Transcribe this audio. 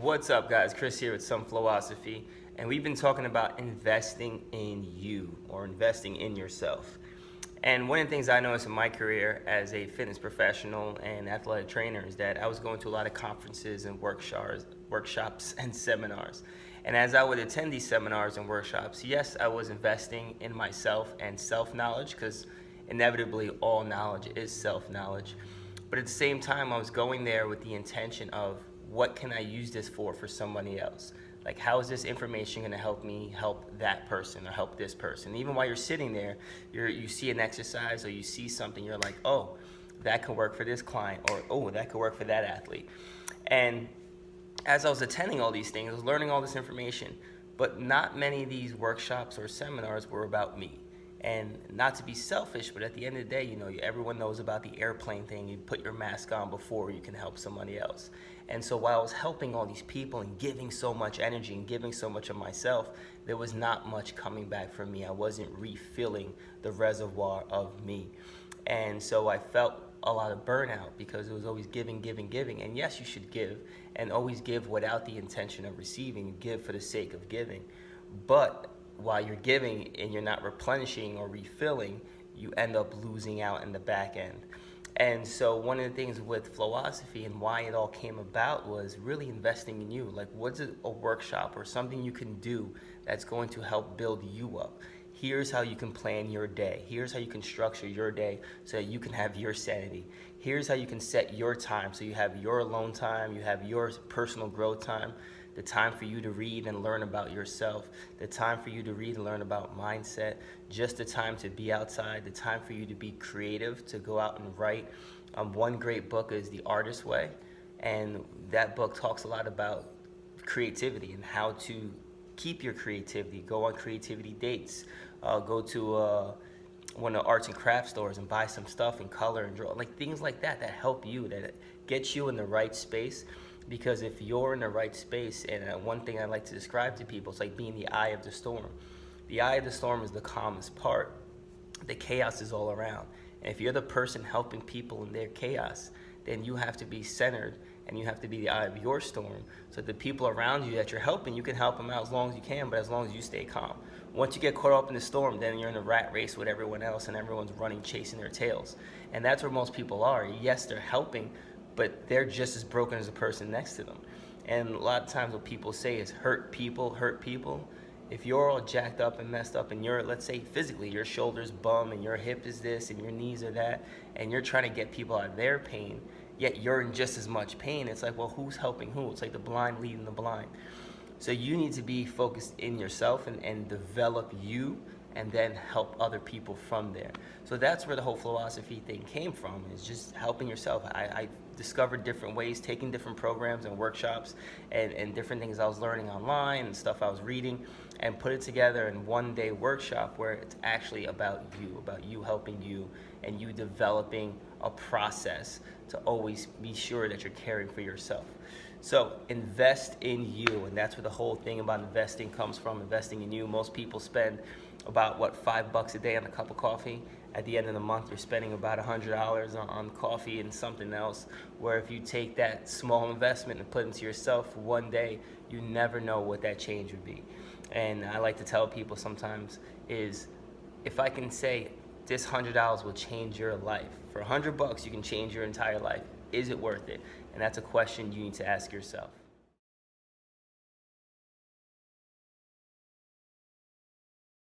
What's up, guys? Chris here with some FLO-OSOPHY, and we've been talking about investing in you or investing in yourself. And one of the things I noticed in my career as a fitness professional and athletic trainer is that I was going to a lot of conferences and workshops and seminars. And as I would attend these seminars and workshops, yes, I was investing in myself and self-knowledge, because inevitably all knowledge is self-knowledge. But at the same time, I was going there with the intention of, what can I use this for somebody else? Like, how is this information going to help me help that person or help this person? Even while you're sitting there, you see an exercise or you see something, you're like, oh, that could work for this client, or oh, that could work for that athlete. And as I was attending all these things, I was learning all this information, but not many of these workshops or seminars were about me. And not to be selfish, but at the end of the day, you know, everyone knows about the airplane thing. You put your mask on before you can help somebody else. And so while I was helping all these people and giving so much energy and giving so much of myself, there was not much coming back from me. I wasn't refilling the reservoir of me. And so I felt a lot of burnout because it was always giving, giving, giving. And yes, you should give, and always give without the intention of receiving. Give for the sake of giving. But while you're giving and you're not replenishing or refilling, you end up losing out in the back end. And so one of the things with FLO-OSOPHY and why it all came about was really investing in you. Like, what's a workshop or something you can do that's going to help build you up? Here's how you can plan your day. Here's how you can structure your day so that you can have your sanity. Here's how you can set your time so you have your alone time, you have your personal growth time, the time for you to read and learn about yourself, the time for you to read and learn about mindset, just the time to be outside, the time for you to be creative, to go out and write. One great book is The Artist's Way, and that book talks a lot about creativity and how to keep your creativity, go on creativity dates, go to one of the arts and crafts stores and buy some stuff and color and draw, like things like that that help you, that get you in the right space. Because if you're in the right space, and one thing I like to describe to people, it's like being the eye of the storm. The eye of the storm is the calmest part. The chaos is all around. And if you're the person helping people in their chaos, then you have to be centered and you have to be the eye of your storm. So the people around you that you're helping, you can help them out as long as you can, but as long as you stay calm. Once you get caught up in the storm, then you're in a rat race with everyone else and everyone's running, chasing their tails. And that's where most people are. Yes, they're helping, but they're just as broken as the person next to them. And a lot of times what people say is hurt people, hurt people. If you're all jacked up and messed up and you're, let's say physically, your shoulder's bum and your hip is this and your knees are that, and you're trying to get people out of their pain, yet you're in just as much pain, it's like, well, who's helping who? It's like the blind leading the blind. So you need to be focused in yourself and develop you, and then help other people from there. So that's where the whole FLO-OSOPHY thing came from, is just helping yourself. I discovered different ways, taking different programs and workshops and different things I was learning online and stuff I was reading, and put it together in one-day workshop where it's actually about you helping you, and you developing a process to always be sure that you're caring for yourself. So invest in you, and that's where the whole thing about investing comes from, investing in you. Most people spend about, what, $5 a day on a cup of coffee. At the end of the month, you're spending about $100 on coffee and something else, where if you take that small investment and put it into yourself one day, you never know what that change would be. And I like to tell people sometimes is, if I can say this $100 will change your life, for $100 you can change your entire life. Is it worth it? And that's a question you need to ask yourself.